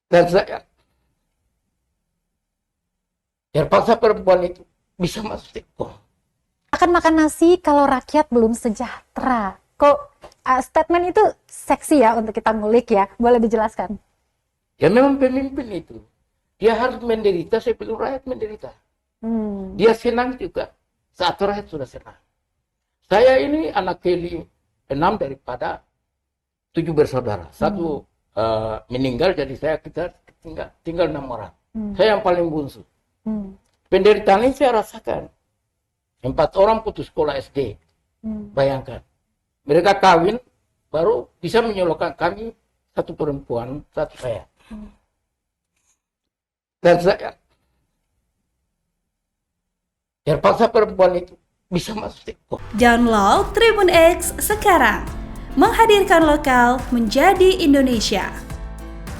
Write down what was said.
Dan saya terpaksa perempuan itu bisa masuk Tekong. Akan makan nasi kalau rakyat belum sejahtera. Kok statement itu seksi ya untuk kita ngulik ya? Boleh dijelaskan? Ya memang pemimpin itu. Dia harus menderita sebelum rakyat menderita. Dia senang juga saat rakyat sudah senang. Saya ini anak ke-6 daripada 7 bersaudara. Satu meninggal, jadi kita tinggal 6 orang. Saya yang paling bungsu. Penderitaan ini saya rasakan. 4 orang putus sekolah SD. Bayangkan. Mereka kawin, baru bisa menyolokkan kami, satu perempuan, satu saya. Dan saya terpaksa perempuan itu bisa masuk Tekong. Download Tribun X sekarang. Menghadirkan lokal menjadi Indonesia.